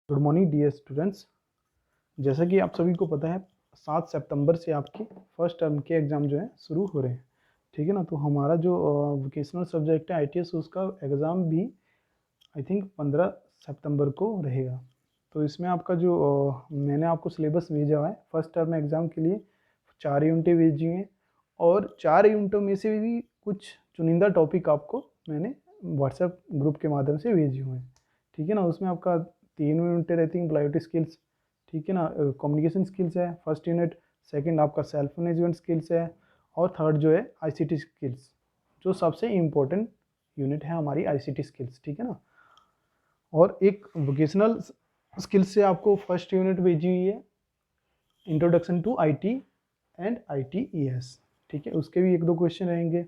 Good morning dear students. जैसा कि आप सभी को पता है 7 सितंबर से आपके फर्स्ट टर्म के एग्ज़ाम जो है शुरू हो रहे हैं। ठीक है ना। तो हमारा जो वोकेशनल सब्जेक्ट है ITS उसका एग्ज़ाम भी आई थिंक 15 सितंबर को रहेगा। तो इसमें आपका जो मैंने आपको सिलेबस भेजा हुआ है फर्स्ट टर्म एग्ज़ाम के लिए 4 यूनिटें भेजी हैं और 4 यूनिटों में से भी कुछ चुनिंदा टॉपिक आपको मैंने व्हाट्सएप ग्रुप के माध्यम से भेजे हुए हैं। ठीक है ना। उसमें आपका 3 यूनिटें रहती हैं एम्प्लॉयबिलिटी स्किल्स, ठीक है ना, कम्युनिकेशन स्किल्स है फर्स्ट यूनिट, सेकंड आपका सेल्फ मैनेजमेंट स्किल्स है और थर्ड जो है ICT स्किल्स, जो सबसे इम्पोर्टेंट यूनिट है हमारी ICT स्किल्स। ठीक है ना। और एक वोकेशनल स्किल्स से आपको फर्स्ट यूनिट भेजी हुई है introduction to IT and ITES। ठीक है, उसके भी 1-2 क्वेश्चन रहेंगे।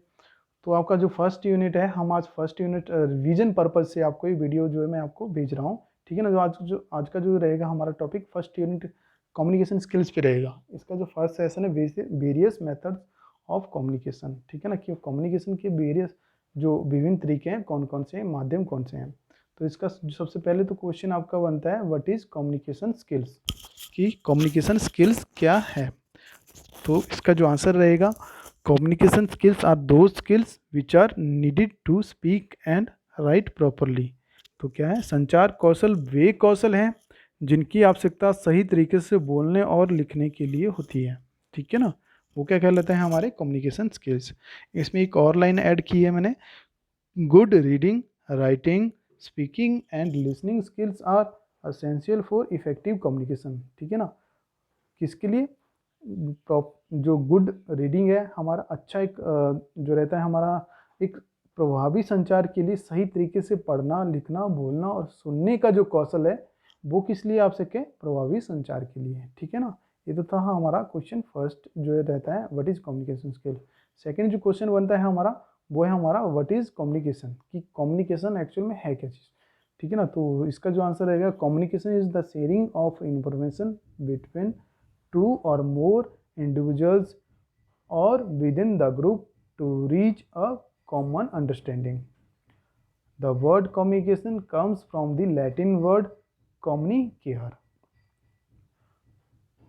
तो आपका जो फर्स्ट यूनिट है, हम आज फर्स्ट यूनिट रिवीजन पर्पज से आपको ये वीडियो जो है मैं आपको भेज रहा हूँ। ठीक है ना। जो आज का जो रहेगा हमारा topic first unit communication skills पे रहेगा। इसका जो फर्स्ट सेशन है वेरियस मेथड्स ऑफ कम्युनिकेशन। ठीक है ना, कि कम्युनिकेशन के वेरियस जो विभिन्न तरीके हैं, कौन कौन से हैं, माध्यम कौन से हैं। तो इसका सबसे पहले तो क्वेश्चन आपका बनता है व्हाट इज कम्युनिकेशन स्किल्स, कि कम्युनिकेशन स्किल्स क्या है। तो इसका जो आंसर रहेगा communication skills are two skills which are needed to speak and write properly. तो क्या है, संचार कौशल वे कौशल हैं जिनकी आवश्यकता सही तरीके से बोलने और लिखने के लिए होती है। ठीक है ना, वो क्या कहलाते हैं हमारे कम्युनिकेशन स्किल्स। इसमें एक और लाइन ऐड की है मैंने, good reading, writing, speaking and listening skills are essential for effective communication. ठीक है ना, किसके लिए, जो गुड रीडिंग है हमारा अच्छा एक जो रहता है हमारा एक प्रभावी संचार के लिए सही तरीके से पढ़ना, लिखना, बोलना और सुनने का जो कौशल है वो किस लिए आवश्यक है, प्रभावी संचार के लिए। ठीक है ना। ये तो था हमारा क्वेश्चन फर्स्ट जो रहता है what is communication skill. Second जो क्वेश्चन बनता है हमारा वो है हमारा व्हाट इज कम्युनिकेशन, कि कम्युनिकेशन एक्चुअल में है क्या चीज़। ठीक है ना। तो इसका जो आंसर रहेगा communication is the sharing of information between two or more individuals or within the group to reach a common understanding. The word communication comes from the Latin word communicare,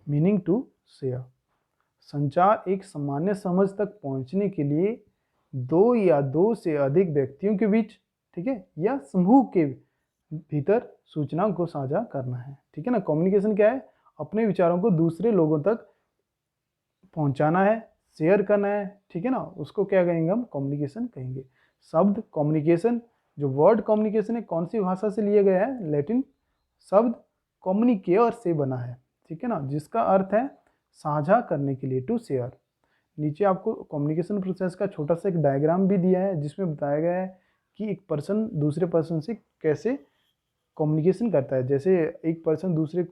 meaning to share. संचार एक सामान्य समझ तक पहुंचने के लिए दो या दो से अधिक व्यक्तियों के बीच, ठीक है, या समूह के भीतर सूचना को साझा करना है। ठीक है ना। कम्युनिकेशन क्या है, अपने विचारों को दूसरे लोगों तक पहुंचाना है, शेयर करना है। ठीक है ना, उसको क्या कहेंगे हम, कम्युनिकेशन कहेंगे। शब्द कम्युनिकेशन, जो वर्ड कम्युनिकेशन है कौन सी भाषा से लिया गया है, लैटिन शब्द कम्युनिकेयर से बना है। ठीक है ना, जिसका अर्थ है साझा करने के लिए, टू शेयर। नीचे आपको कम्युनिकेशन प्रोसेस का छोटा सा एक डायग्राम भी दिया है जिसमें बताया गया है कि एक पर्सन दूसरे पर्सन से कैसे कम्युनिकेशन करता है। जैसे एक पर्सन दूसरे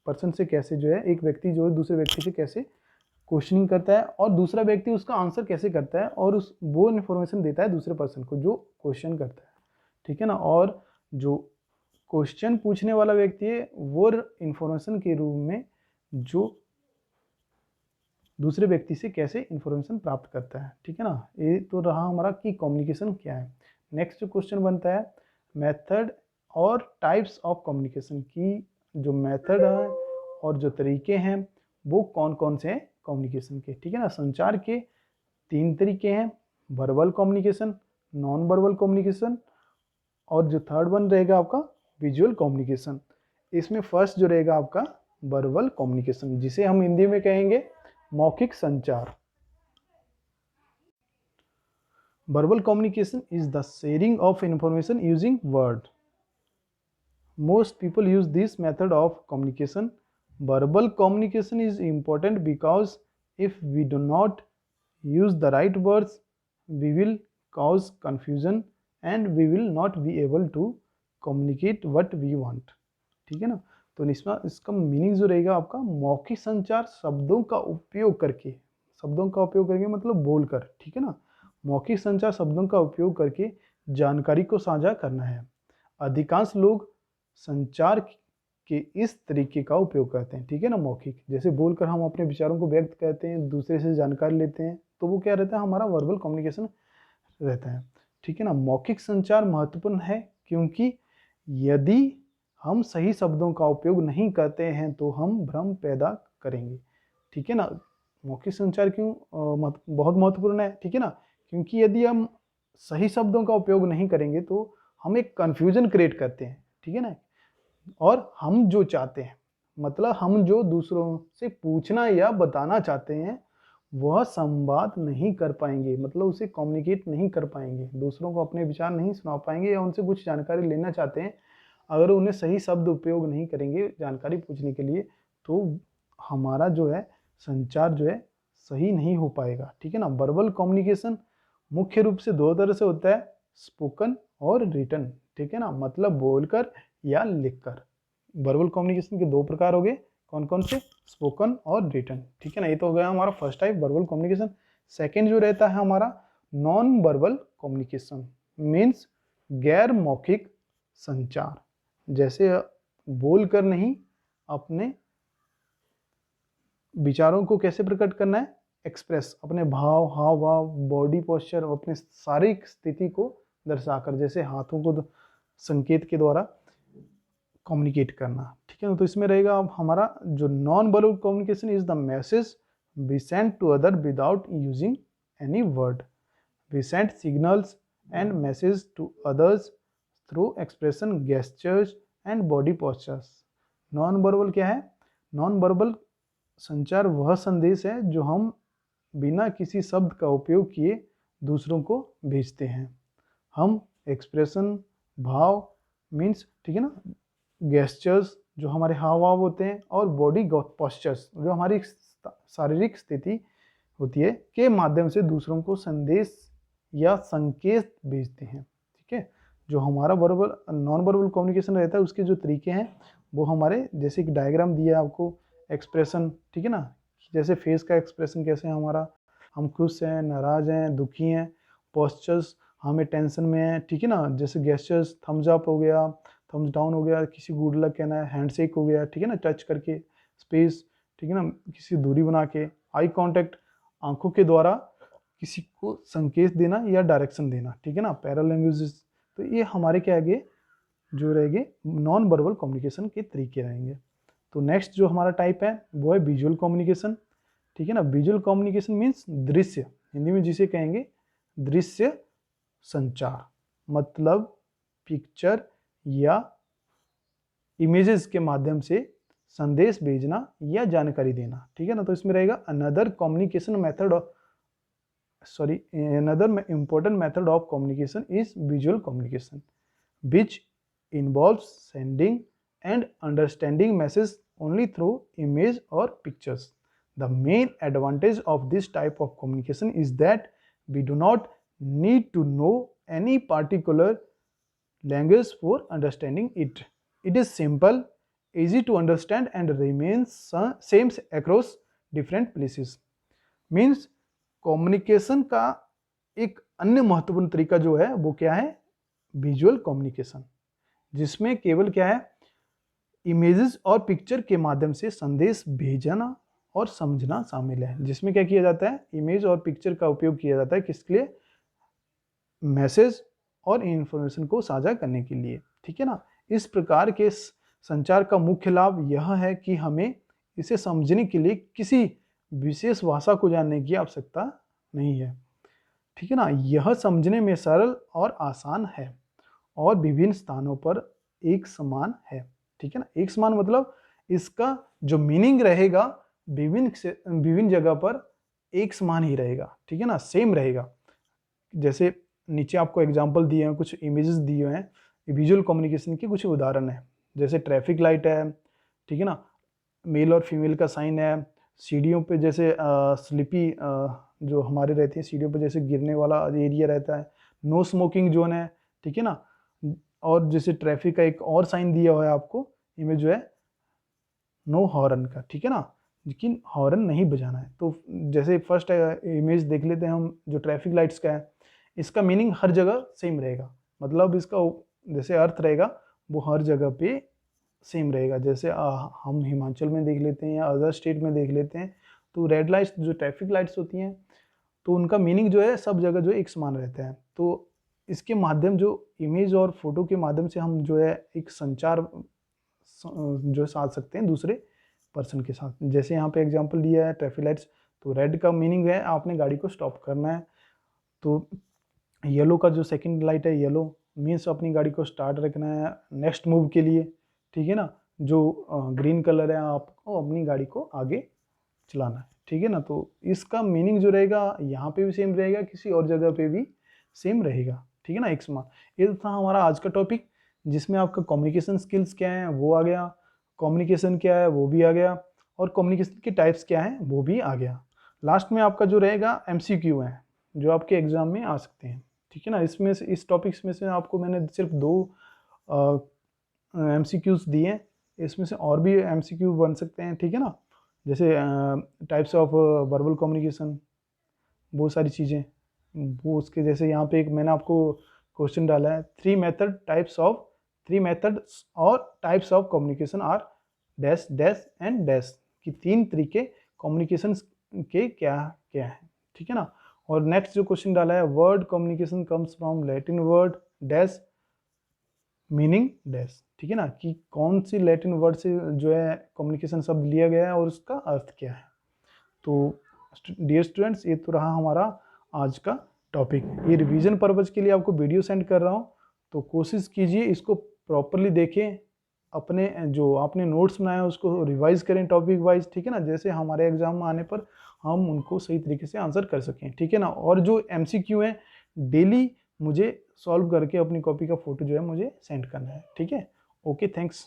पर्सन से कैसे जो है, एक व्यक्ति जो है दूसरे व्यक्ति से कैसे क्वेश्चनिंग करता है और दूसरा व्यक्ति उसका आंसर कैसे करता है और उस वो इन्फॉर्मेशन देता है दूसरे पर्सन को जो क्वेश्चन करता है। ठीक है ना। और जो क्वेश्चन पूछने वाला व्यक्ति है वो इन्फॉर्मेशन के रूप में जो दूसरे व्यक्ति से कैसे इन्फॉर्मेशन प्राप्त करता है। ठीक है ना, ये तो रहा हमारा कि कम्युनिकेशन क्या है। नेक्स्ट जो क्वेश्चन बनता है मेथड और टाइप्स ऑफ कम्युनिकेशन, की जो मेथड है और जो तरीके हैं वो कौन कौन से हैं कम्युनिकेशन के। ठीक है ना, संचार के 3 तरीके हैं, verbal communication, non verbal communication और जो थर्ड वन रहेगा आपका विजुअल कम्युनिकेशन। इसमें फर्स्ट जो रहेगा आपका वर्बल कम्युनिकेशन, जिसे हम हिंदी में कहेंगे मौखिक संचार। Verbal communication is the sharing of information using word. Most people use this method of communication. Verbal communication is important because if we do not use the right words, we will cause confusion and we will not be able to communicate what we want. ठीक है ना। तो इसका meaning जो रहेगा आपका मौखिक संचार, शब्दों का उपयोग करके, शब्दों का उपयोग करके मतलब बोलकर। ठीक है ना, मौखिक संचार शब्दों का उपयोग करके जानकारी को साझा करना है। अधिकांश लोग संचार के इस तरीके का उपयोग करते हैं। ठीक है ना, मौखिक जैसे बोलकर हम अपने विचारों को व्यक्त करते हैं, दूसरे से जानकारी लेते हैं, तो वो क्या रहता है, हमारा वर्बल कम्युनिकेशन रहता है। ठीक है ना, मौखिक संचार महत्वपूर्ण है क्योंकि यदि हम सही शब्दों का उपयोग नहीं करते हैं तो हम भ्रम पैदा करेंगे। ठीक है ना, मौखिक संचार क्यों बहुत महत्वपूर्ण है, ठीक है ना, क्योंकि यदि हम सही शब्दों का उपयोग नहीं करेंगे तो हम एक कन्फ्यूजन क्रिएट करते हैं, ठीक है ना, और हम जो चाहते हैं, मतलब हम जो दूसरों से पूछना या बताना चाहते हैं वह संवाद नहीं कर पाएंगे, मतलब उसे कम्युनिकेट नहीं कर पाएंगे, दूसरों को अपने विचार नहीं सुना पाएंगे या उनसे कुछ जानकारी लेना चाहते हैं, अगर उन्हें सही शब्द उपयोग नहीं करेंगे जानकारी पूछने के लिए तो हमारा जो है संचार जो है सही नहीं हो पाएगा। ठीक है ना, वर्बल कम्युनिकेशन मुख्य रूप से दो तरह से होता है, स्पोकन और रिटन। ठीक है ना, मतलब बोलकर या लिखकर। वर्बल कम्युनिकेशन के दो प्रकार हो गए, कौन कौन से, स्पोकन और रिटन। ठीक है ना, ये तो हो गया हमारा first type verbal communication. Second जो रहता है हमारा नॉन वर्बल कम्युनिकेशन, मीन्स गैर मौखिक संचार। जैसे बोलकर नहीं, अपने विचारों को कैसे प्रकट करना है, एक्सप्रेस, अपने भाव, हाव भाव, बॉडी पोस्चर, अपने शारीरिक स्थिति को दर्शाकर, जैसे हाथों को संकेत के द्वारा कम्युनिकेट करना। ठीक है ना, तो इसमें रहेगा हमारा जो non verbal communication is the message we send to other without using any word. We send signals and message to others through expression, gestures and body postures. Non verbal क्या है, नॉन वर्बल संचार वह संदेश है जो हम बिना किसी शब्द का उपयोग किए दूसरों को भेजते हैं। हम एक्सप्रेशन, भाव मीन्स, ठीक है ना, गेस्चर्स जो हमारे हाव भाव होते हैं, और बॉडी पोस्चर्स जो हमारी शारीरिक स्थिति होती है, के माध्यम से दूसरों को संदेश या संकेत भेजते हैं। ठीक है, जो हमारा वर्बल नॉन वर्बल कम्युनिकेशन रहता है उसके जो तरीके हैं वो हमारे, जैसे कि डायग्राम दिया है आपको, एक्सप्रेशन, ठीक है ना, जैसे फेस का एक्सप्रेशन कैसे है हमारा, हम खुश हैं, नाराज हैं, दुखी हैं। पोस्चर्स, हमें टेंशन में है, ठीक है ना, जैसे गेस्चर्स, थम्स अप हो गया, थम्स डाउन हो गया, किसी गुड लक कहना है, हैंडशेक हो गया, ठीक है ना, टच करके, स्पेस, ठीक है ना, किसी दूरी बना के, आई कांटेक्ट, आंखों के द्वारा किसी को संकेत देना या डायरेक्शन देना। ठीक है ना, पैरालैंग्वेजेस। तो ये हमारे क्या आगे जो रहेंगे नॉन वर्बल कम्युनिकेशन के तरीके रहेंगे। तो नेक्स्ट जो हमारा टाइप है वो है विजुअल कम्युनिकेशन। ठीक है ना, विजुअल कम्युनिकेशन मीन्स दृश्य, हिंदी में जिसे कहेंगे दृश्य संचार, मतलब पिक्चर या इमेजेस के माध्यम से संदेश भेजना या जानकारी देना। ठीक है ना, तो इसमें रहेगा another communication method of another important method of communication is visual communication, which involves sending and understanding message only through image or pictures. The main advantage of this type of communication is that we do not need to know any particular language for understanding it. It is simple, easy to understand and remains same across different places. Means communication का एक अन्य महत्वपूर्ण तरीका जो है वो क्या है, विजुअल कम्युनिकेशन, जिसमें केवल क्या है, इमेजेस और पिक्चर के माध्यम से संदेश भेजना और समझना शामिल है। जिसमें क्या किया जाता है, इमेज और पिक्चर का उपयोग किया जाता है किसके लिए, मैसेज और इंफॉर्मेशन को साझा करने के लिए। ठीक है ना, इस प्रकार के संचार का मुख्य लाभ यह है कि हमें इसे समझने के लिए किसी विशेष भाषा को जानने की आवश्यकता नहीं है। ठीक है ना, यह समझने में सरल और आसान है और विभिन्न स्थानों पर एक समान है। ठीक है ना, एक समान मतलब इसका जो मीनिंग रहेगा विभिन्न जगह पर एक समान ही रहेगा। ठीक है ना, सेम रहेगा। जैसे नीचे आपको एग्जांपल दिए हैं, कुछ इमेजेस दिए हुए हैं, विजुअल कम्युनिकेशन के कुछ उदाहरण है। जैसे ट्रैफिक लाइट है, ठीक है ना, मेल और फीमेल का साइन है, सीढ़ियों पे जैसे स्लिपी जो हमारे रहती है सीढ़ियों पे जैसे गिरने वाला एरिया रहता है, नो स्मोकिंग जोन है। ठीक है ना, और जैसे ट्रैफिक का एक और साइन दिया हुआ है आपको इमेज जो है, नो हॉर्न का। ठीक है ना, लेकिन हॉर्न नहीं बजाना है। तो जैसे फर्स्ट इमेज देख लेते हैं हम जो ट्रैफिक लाइट्स का है, इसका मीनिंग हर जगह सेम रहेगा, मतलब इसका जैसे अर्थ रहेगा वो हर जगह पे सेम रहेगा। जैसे हम हिमाचल में देख लेते हैं या अदर स्टेट में देख लेते हैं, तो रेड लाइट्स जो ट्रैफिक लाइट्स होती हैं तो उनका मीनिंग जो है सब जगह जो एक समान रहता है। तो इसके माध्यम जो इमेज और फोटो के माध्यम से हम जो है एक संचार जो साध सकते हैं दूसरे पर्सन के साथ। जैसे यहाँ पे एग्जांपल दिया है ट्रैफिक लाइट्स, तो रेड का मीनिंग है आपने गाड़ी को स्टॉप करना है। तो येलो का जो सेकंड लाइट है, येलो मीन्स अपनी गाड़ी को स्टार्ट रखना है नेक्स्ट मूव के लिए, ठीक है ना। जो ग्रीन कलर है आपको अपनी गाड़ी को आगे चलाना है, ठीक है ना। तो इसका मीनिंग जो रहेगा यहाँ पे भी सेम रहेगा, किसी और जगह पे भी सेम रहेगा, ठीक है ना, एक समान। ये था हमारा आज का टॉपिक, जिसमें आपका कम्युनिकेशन स्किल्स क्या है वो आ गया, कम्युनिकेशन क्या है वो भी आ गया, और कम्युनिकेशन के टाइप्स क्या हैं वो भी आ गया। लास्ट में आपका जो रहेगा MCQ है, जो आपके एग्जाम में आ सकते हैं, ठीक है ना। इसमें से इस टॉपिक्स में से आपको मैंने सिर्फ 2 MCQs दिए हैं, इसमें से और भी MCQ बन सकते हैं, ठीक है ना। जैसे टाइप्स ऑफ वर्बल कम्युनिकेशन, बहुत सारी चीज़ें, वो उसके जैसे यहाँ पे एक मैंने आपको क्वेश्चन डाला है, 3 मेथड्स और types of communication are dash dash and dash, कि 3 तरीके कम्युनिकेशन के क्या क्या है, ठीक है ना। और नेक्स्ट जो क्वेश्चन डाला है, word communication comes from Latin word dash meaning dash, ठीक है ना, कि कौन सी लैटिन वर्ड से जो है कम्युनिकेशन शब्द लिया गया है और उसका अर्थ क्या है। तो डियर स्टूडेंट्स, ये तो रहा हमारा आज का टॉपिक। ये रिवीजन पर्पज के लिए आपको वीडियो सेंड कर रहा हूँ, तो कोशिश कीजिए इसको प्रॉपरली देखें, अपने जो आपने नोट्स बनाए उसको रिवाइज करें टॉपिक वाइज, ठीक है ना, जैसे हमारे एग्जाम में आने पर हम उनको सही तरीके से आंसर कर सकें, ठीक है ना। और जो MCQ है डेली मुझे सॉल्व करके अपनी कॉपी का फोटो जो है मुझे सेंड करना है, ठीक है। Okay, thanks.